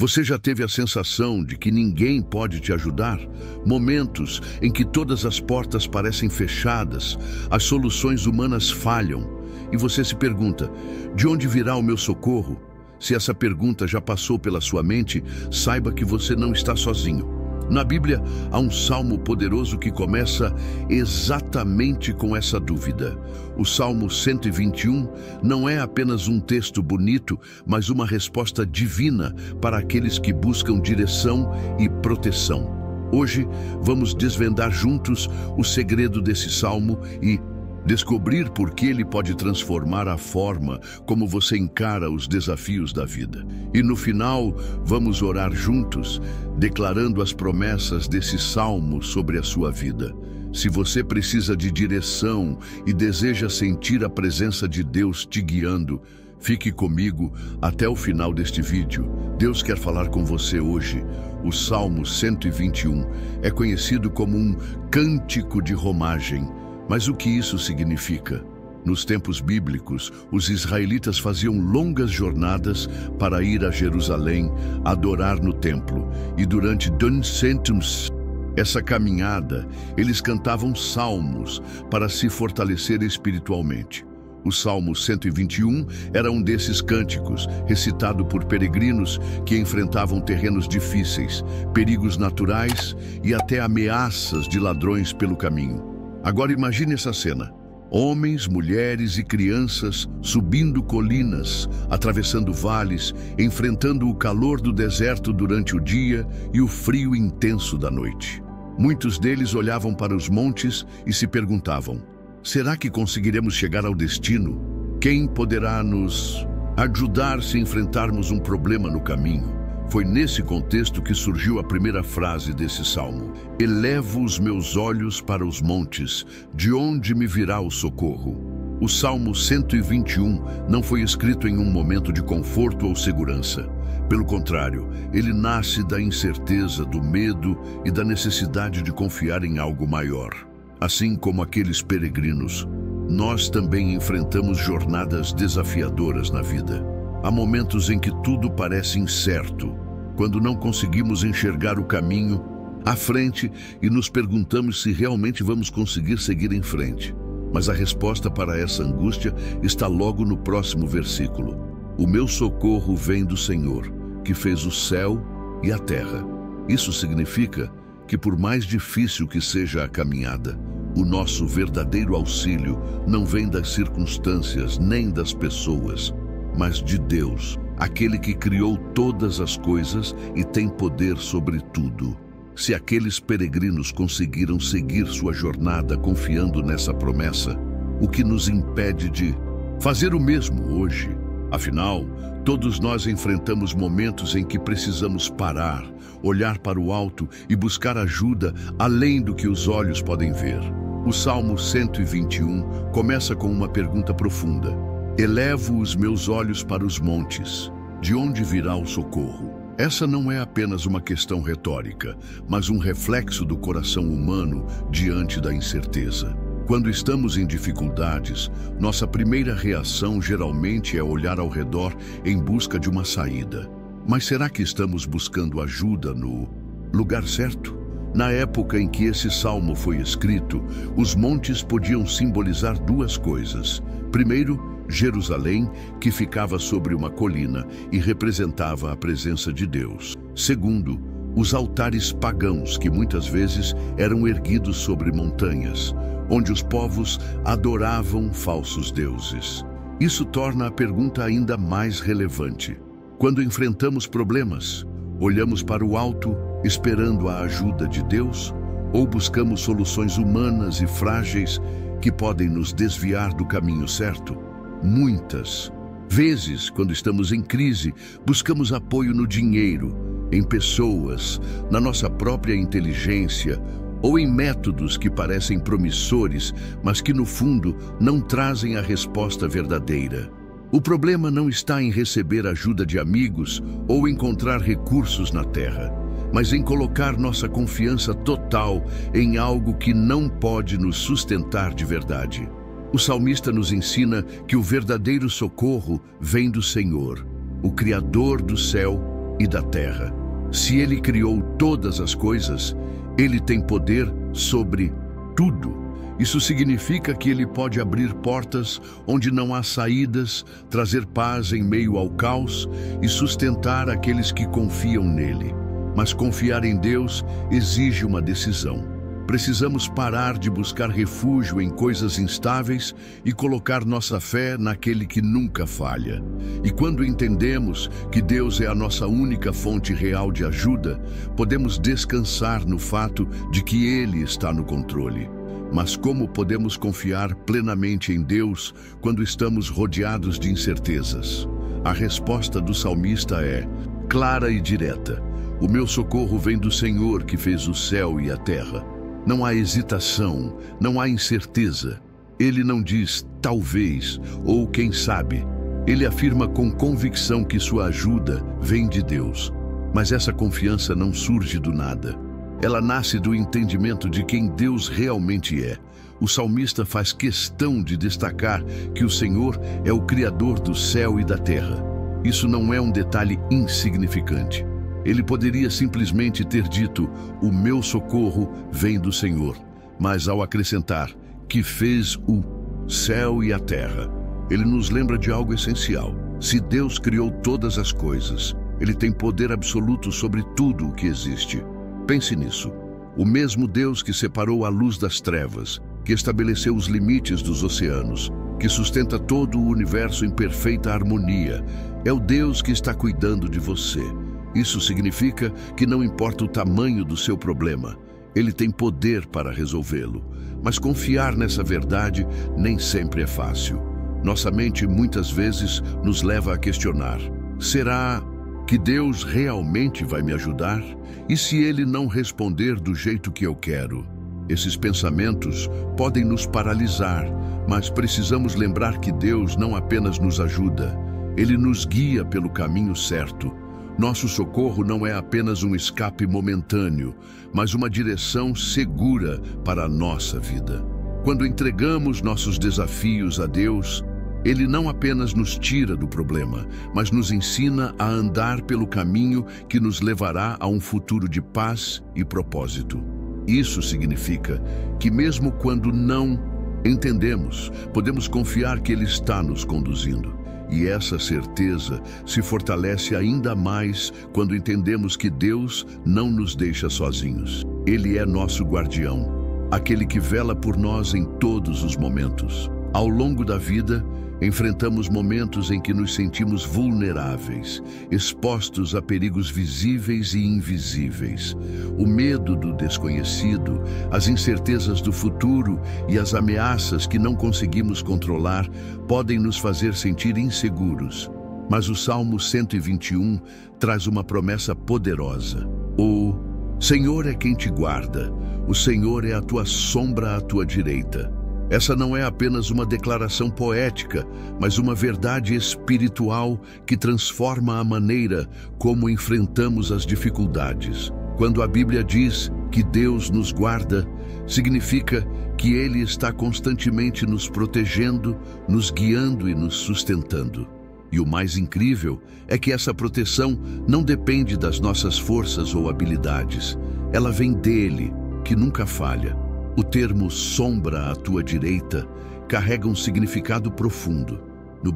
Você já teve a sensação de que ninguém pode te ajudar? Momentos em que todas as portas parecem fechadas, as soluções humanas falham, e você se pergunta: de onde virá o meu socorro? Se essa pergunta já passou pela sua mente, saiba que você não está sozinho. Na Bíblia, há um salmo poderoso que começa exatamente com essa dúvida. O Salmo 121 não é apenas um texto bonito, mas uma resposta divina para aqueles que buscam direção e proteção. Hoje, vamos desvendar juntos o segredo desse salmo e descobrir por que ele pode transformar a forma como você encara os desafios da vida. E no final, vamos orar juntos, declarando as promessas desse salmo sobre a sua vida. Se você precisa de direção e deseja sentir a presença de Deus te guiando, fique comigo até o final deste vídeo. Deus quer falar com você hoje. O Salmo 121 é conhecido como um cântico de romagem. Mas o que isso significa? Nos tempos bíblicos, os israelitas faziam longas jornadas para ir a Jerusalém, adorar no templo. E durante essa caminhada, eles cantavam salmos para se fortalecer espiritualmente. O Salmo 121 era um desses cânticos, recitado por peregrinos que enfrentavam terrenos difíceis, perigos naturais e até ameaças de ladrões pelo caminho. Agora imagine essa cena: homens, mulheres e crianças subindo colinas, atravessando vales, enfrentando o calor do deserto durante o dia e o frio intenso da noite. Muitos deles olhavam para os montes e se perguntavam: será que conseguiremos chegar ao destino? Quem poderá nos ajudar se enfrentarmos um problema no caminho? Foi nesse contexto que surgiu a primeira frase desse salmo: elevo os meus olhos para os montes, de onde me virá o socorro? O Salmo 121 não foi escrito em um momento de conforto ou segurança. Pelo contrário, ele nasce da incerteza, do medo e da necessidade de confiar em algo maior. Assim como aqueles peregrinos, nós também enfrentamos jornadas desafiadoras na vida. Há momentos em que tudo parece incerto, quando não conseguimos enxergar o caminho à frente e nos perguntamos se realmente vamos conseguir seguir em frente. Mas a resposta para essa angústia está logo no próximo versículo. O meu socorro vem do Senhor, que fez o céu e a terra. Isso significa que, por mais difícil que seja a caminhada, o nosso verdadeiro auxílio não vem das circunstâncias nem das pessoas, mas de Deus, aquele que criou todas as coisas e tem poder sobre tudo. Se aqueles peregrinos conseguiram seguir sua jornada confiando nessa promessa, o que nos impede de fazer o mesmo hoje? Afinal, todos nós enfrentamos momentos em que precisamos parar, olhar para o alto e buscar ajuda além do que os olhos podem ver. O Salmo 121 começa com uma pergunta profunda: elevo os meus olhos para os montes, de onde virá o socorro? Essa não é apenas uma questão retórica, mas um reflexo do coração humano diante da incerteza. Quando estamos em dificuldades, nossa primeira reação geralmente é olhar ao redor em busca de uma saída. Mas será que estamos buscando ajuda no lugar certo? Na época em que esse salmo foi escrito, os montes podiam simbolizar duas coisas. Primeiro, Jerusalém, que ficava sobre uma colina e representava a presença de Deus. Segundo, os altares pagãos, que muitas vezes eram erguidos sobre montanhas, onde os povos adoravam falsos deuses. Isso torna a pergunta ainda mais relevante. Quando enfrentamos problemas, olhamos para o alto esperando a ajuda de Deus, ou buscamos soluções humanas e frágeis que podem nos desviar do caminho certo? Muitas vezes, quando estamos em crise, buscamos apoio no dinheiro, em pessoas, na nossa própria inteligência ou em métodos que parecem promissores, mas que no fundo não trazem a resposta verdadeira. O problema não está em receber ajuda de amigos ou encontrar recursos na terra, mas em colocar nossa confiança total em algo que não pode nos sustentar de verdade. O salmista nos ensina que o verdadeiro socorro vem do Senhor, o Criador do céu e da terra. Se Ele criou todas as coisas, Ele tem poder sobre tudo. Isso significa que Ele pode abrir portas onde não há saídas, trazer paz em meio ao caos e sustentar aqueles que confiam nele. Mas confiar em Deus exige uma decisão. Precisamos parar de buscar refúgio em coisas instáveis e colocar nossa fé naquele que nunca falha. E quando entendemos que Deus é a nossa única fonte real de ajuda, podemos descansar no fato de que Ele está no controle. Mas como podemos confiar plenamente em Deus quando estamos rodeados de incertezas? A resposta do salmista é clara e direta. O meu socorro vem do Senhor que fez o céu e a terra. Não há hesitação, não há incerteza. Ele não diz talvez ou quem sabe. Ele afirma com convicção que sua ajuda vem de Deus. Mas essa confiança não surge do nada. Ela nasce do entendimento de quem Deus realmente é. O salmista faz questão de destacar que o Senhor é o Criador do céu e da terra. Isso não é um detalhe insignificante. Ele poderia simplesmente ter dito, o meu socorro vem do Senhor. Mas ao acrescentar, que fez o céu e a terra, ele nos lembra de algo essencial. Se Deus criou todas as coisas, Ele tem poder absoluto sobre tudo o que existe. Pense nisso. O mesmo Deus que separou a luz das trevas, que estabeleceu os limites dos oceanos, que sustenta todo o universo em perfeita harmonia, é o Deus que está cuidando de você. Isso significa que não importa o tamanho do seu problema, Ele tem poder para resolvê-lo. Mas confiar nessa verdade nem sempre é fácil. Nossa mente muitas vezes nos leva a questionar: será que Deus realmente vai me ajudar? E se Ele não responder do jeito que eu quero? Esses pensamentos podem nos paralisar, mas precisamos lembrar que Deus não apenas nos ajuda, Ele nos guia pelo caminho certo. Nosso socorro não é apenas um escape momentâneo, mas uma direção segura para a nossa vida. Quando entregamos nossos desafios a Deus, Ele não apenas nos tira do problema, mas nos ensina a andar pelo caminho que nos levará a um futuro de paz e propósito. Isso significa que mesmo quando não entendemos, podemos confiar que Ele está nos conduzindo. E essa certeza se fortalece ainda mais quando entendemos que Deus não nos deixa sozinhos. Ele é nosso guardião, aquele que vela por nós em todos os momentos. Ao longo da vida, enfrentamos momentos em que nos sentimos vulneráveis, expostos a perigos visíveis e invisíveis. O medo do desconhecido, as incertezas do futuro e as ameaças que não conseguimos controlar podem nos fazer sentir inseguros. Mas o Salmo 121 traz uma promessa poderosa. O Senhor é quem te guarda, o Senhor é a tua sombra à tua direita. Essa não é apenas uma declaração poética, mas uma verdade espiritual que transforma a maneira como enfrentamos as dificuldades. Quando a Bíblia diz que Deus nos guarda, significa que Ele está constantemente nos protegendo, nos guiando e nos sustentando. E o mais incrível é que essa proteção não depende das nossas forças ou habilidades. Ela vem dele, que nunca falha. O termo sombra à tua direita carrega um significado profundo. No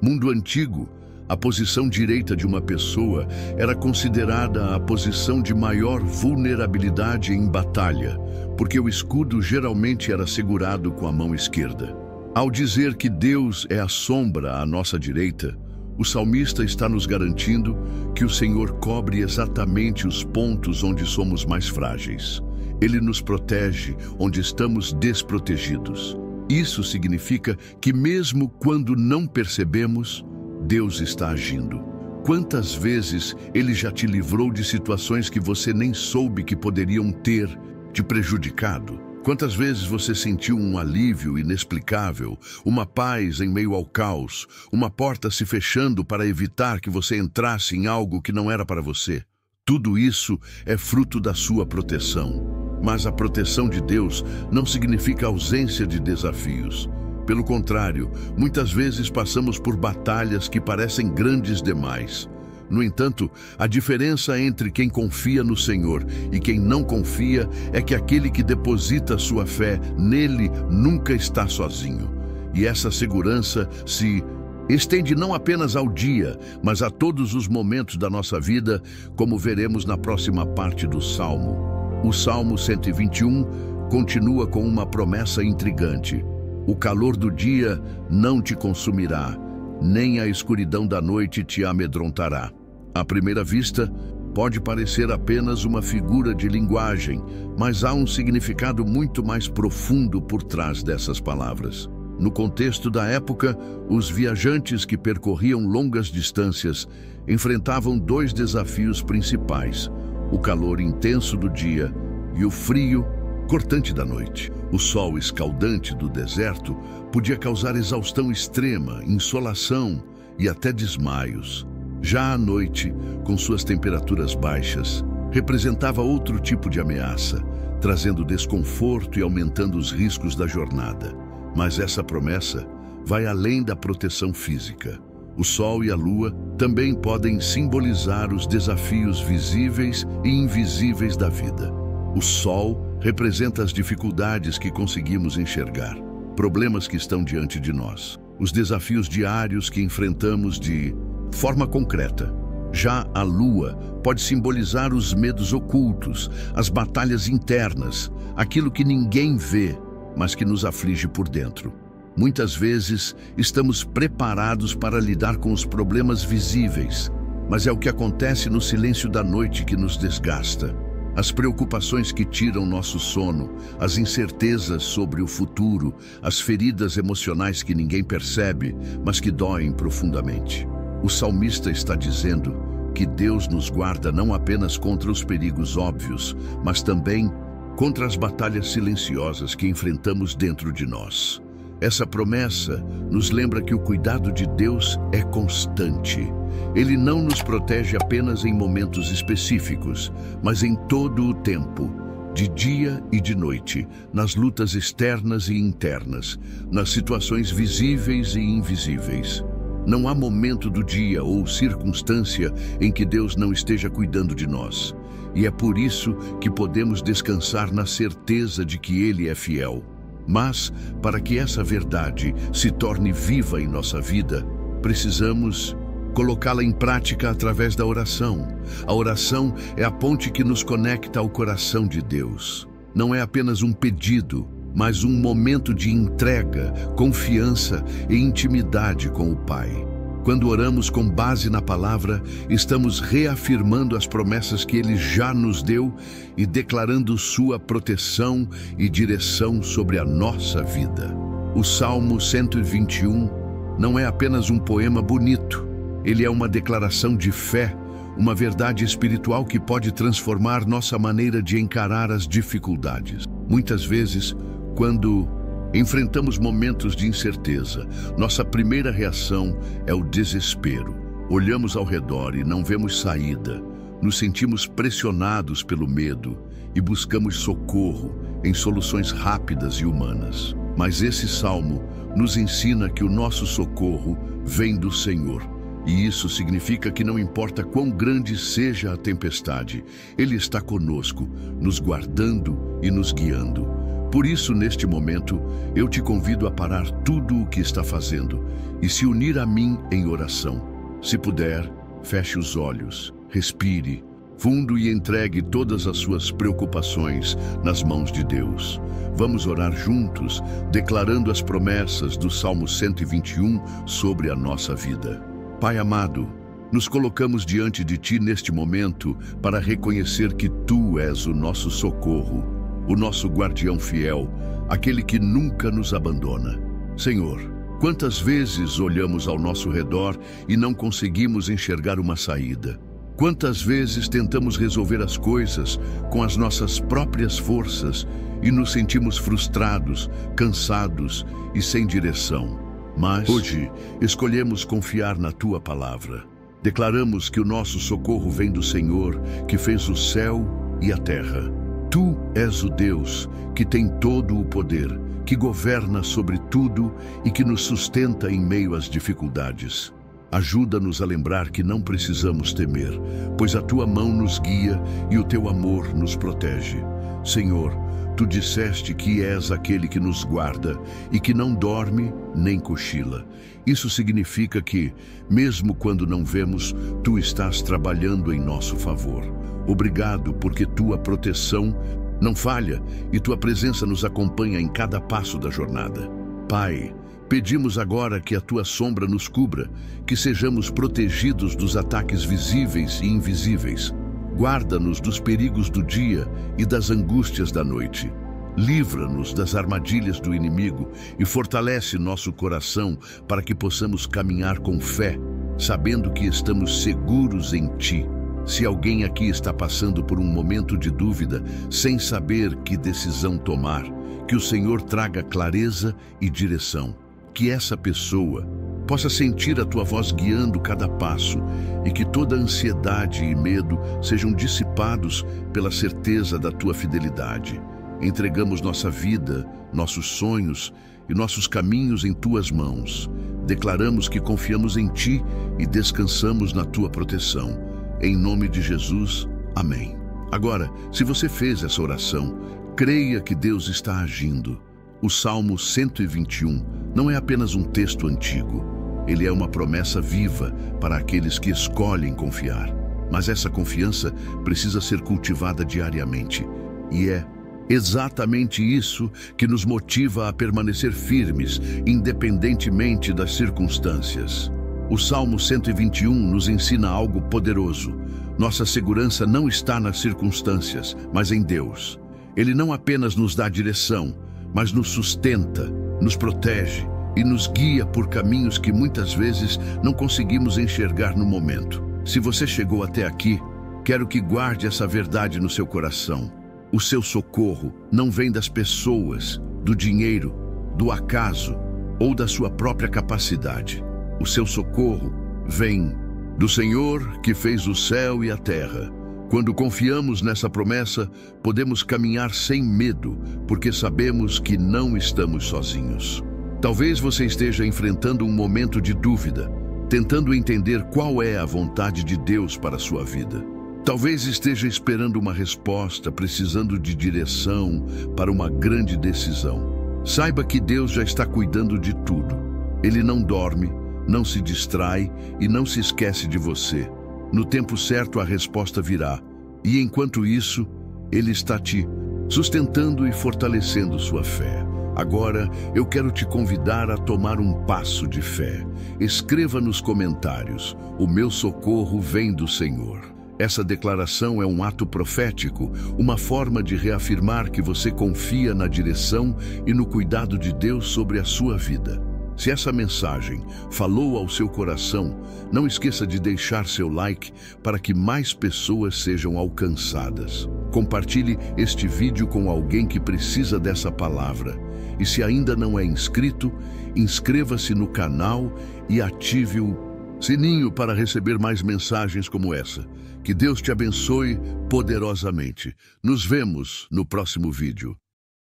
mundo antigo, a posição direita de uma pessoa era considerada a posição de maior vulnerabilidade em batalha, porque o escudo geralmente era segurado com a mão esquerda. Ao dizer que Deus é a sombra à nossa direita, o salmista está nos garantindo que o Senhor cobre exatamente os pontos onde somos mais frágeis. Ele nos protege onde estamos desprotegidos. Isso significa que mesmo quando não percebemos, Deus está agindo. Quantas vezes Ele já te livrou de situações que você nem soube que poderiam ter te prejudicado? Quantas vezes você sentiu um alívio inexplicável, uma paz em meio ao caos, uma porta se fechando para evitar que você entrasse em algo que não era para você? Tudo isso é fruto da sua proteção. Mas a proteção de Deus não significa ausência de desafios. Pelo contrário, muitas vezes passamos por batalhas que parecem grandes demais. No entanto, a diferença entre quem confia no Senhor e quem não confia é que aquele que deposita sua fé nele nunca está sozinho. E essa segurança se estende não apenas ao dia, mas a todos os momentos da nossa vida, como veremos na próxima parte do Salmo. O Salmo 121 continua com uma promessa intrigante. O calor do dia não te consumirá, nem a escuridão da noite te amedrontará. À primeira vista, pode parecer apenas uma figura de linguagem, mas há um significado muito mais profundo por trás dessas palavras. No contexto da época, os viajantes que percorriam longas distâncias enfrentavam dois desafios principais: o calor intenso do dia e o frio cortante da noite. O sol escaldante do deserto podia causar exaustão extrema, insolação e até desmaios. Já a noite, com suas temperaturas baixas, representava outro tipo de ameaça, trazendo desconforto e aumentando os riscos da jornada. Mas essa promessa vai além da proteção física. O sol e a lua também podem simbolizar os desafios visíveis e invisíveis da vida. O sol representa as dificuldades que conseguimos enxergar, problemas que estão diante de nós, os desafios diários que enfrentamos de forma concreta. Já a lua pode simbolizar os medos ocultos, as batalhas internas, aquilo que ninguém vê, mas que nos aflige por dentro. Muitas vezes estamos preparados para lidar com os problemas visíveis, mas é o que acontece no silêncio da noite que nos desgasta. As preocupações que tiram nosso sono, as incertezas sobre o futuro, as feridas emocionais que ninguém percebe, mas que doem profundamente. O salmista está dizendo que Deus nos guarda não apenas contra os perigos óbvios, mas também contra as batalhas silenciosas que enfrentamos dentro de nós. Essa promessa nos lembra que o cuidado de Deus é constante. Ele não nos protege apenas em momentos específicos, mas em todo o tempo, de dia e de noite, nas lutas externas e internas, nas situações visíveis e invisíveis. Não há momento do dia ou circunstância em que Deus não esteja cuidando de nós. E é por isso que podemos descansar na certeza de que Ele é fiel. Mas, para que essa verdade se torne viva em nossa vida, precisamos colocá-la em prática através da oração. A oração é a ponte que nos conecta ao coração de Deus. Não é apenas um pedido, mas um momento de entrega, confiança e intimidade com o Pai. Quando oramos com base na palavra, estamos reafirmando as promessas que Ele já nos deu e declarando sua proteção e direção sobre a nossa vida. O Salmo 121 não é apenas um poema bonito. Ele é uma declaração de fé, uma verdade espiritual que pode transformar nossa maneira de encarar as dificuldades. Muitas vezes, quando enfrentamos momentos de incerteza, nossa primeira reação é o desespero. Olhamos ao redor e não vemos saída. Nos sentimos pressionados pelo medo e buscamos socorro em soluções rápidas e humanas. Mas esse salmo nos ensina que o nosso socorro vem do Senhor. E isso significa que não importa quão grande seja a tempestade, Ele está conosco, nos guardando e nos guiando. Por isso, neste momento, eu te convido a parar tudo o que está fazendo e se unir a mim em oração. Se puder, feche os olhos, respire fundo e entregue todas as suas preocupações nas mãos de Deus. Vamos orar juntos, declarando as promessas do Salmo 121 sobre a nossa vida. Pai amado, nos colocamos diante de Ti neste momento para reconhecer que Tu és o nosso socorro, o nosso guardião fiel, aquele que nunca nos abandona. Senhor, quantas vezes olhamos ao nosso redor e não conseguimos enxergar uma saída? Quantas vezes tentamos resolver as coisas com as nossas próprias forças e nos sentimos frustrados, cansados e sem direção? Mas hoje escolhemos confiar na Tua palavra. Declaramos que o nosso socorro vem do Senhor, que fez o céu e a terra. Tu és o Deus que tem todo o poder, que governa sobre tudo e que nos sustenta em meio às dificuldades. Ajuda-nos a lembrar que não precisamos temer, pois a tua mão nos guia e o teu amor nos protege. Senhor, tu disseste que és aquele que nos guarda e que não dorme nem cochila. Isso significa que, mesmo quando não vemos, tu estás trabalhando em nosso favor. Obrigado porque tua proteção não falha e tua presença nos acompanha em cada passo da jornada. Pai, pedimos agora que a tua sombra nos cubra, que sejamos protegidos dos ataques visíveis e invisíveis. Guarda-nos dos perigos do dia e das angústias da noite. Livra-nos das armadilhas do inimigo e fortalece nosso coração para que possamos caminhar com fé, sabendo que estamos seguros em ti. Se alguém aqui está passando por um momento de dúvida, sem saber que decisão tomar, que o Senhor traga clareza e direção. Que essa pessoa possa sentir a tua voz guiando cada passo e que toda ansiedade e medo sejam dissipados pela certeza da tua fidelidade. Entregamos nossa vida, nossos sonhos e nossos caminhos em tuas mãos. Declaramos que confiamos em ti e descansamos na tua proteção. Em nome de Jesus, amém. Agora, se você fez essa oração, creia que Deus está agindo. O Salmo 121 não é apenas um texto antigo. Ele é uma promessa viva para aqueles que escolhem confiar. Mas essa confiança precisa ser cultivada diariamente. E é exatamente isso que nos motiva a permanecer firmes, independentemente das circunstâncias. O Salmo 121 nos ensina algo poderoso. Nossa segurança não está nas circunstâncias, mas em Deus. Ele não apenas nos dá direção, mas nos sustenta, nos protege e nos guia por caminhos que muitas vezes não conseguimos enxergar no momento. Se você chegou até aqui, quero que guarde essa verdade no seu coração. O seu socorro não vem das pessoas, do dinheiro, do acaso ou da sua própria capacidade. O seu socorro vem do Senhor que fez o céu e a terra. Quando confiamos nessa promessa, podemos caminhar sem medo, porque sabemos que não estamos sozinhos. Talvez você esteja enfrentando um momento de dúvida, tentando entender qual é a vontade de Deus para a sua vida. Talvez esteja esperando uma resposta, precisando de direção para uma grande decisão. Saiba que Deus já está cuidando de tudo. Ele não dorme, não se distrai e não se esquece de você. No tempo certo a resposta virá, e enquanto isso, Ele está te sustentando e fortalecendo sua fé. Agora, eu quero te convidar a tomar um passo de fé. Escreva nos comentários: o meu socorro vem do Senhor. Essa declaração é um ato profético, uma forma de reafirmar que você confia na direção e no cuidado de Deus sobre a sua vida. Se essa mensagem falou ao seu coração, não esqueça de deixar seu like para que mais pessoas sejam alcançadas. Compartilhe este vídeo com alguém que precisa dessa palavra. E se ainda não é inscrito, inscreva-se no canal e ative o sininho para receber mais mensagens como essa. Que Deus te abençoe poderosamente. Nos vemos no próximo vídeo.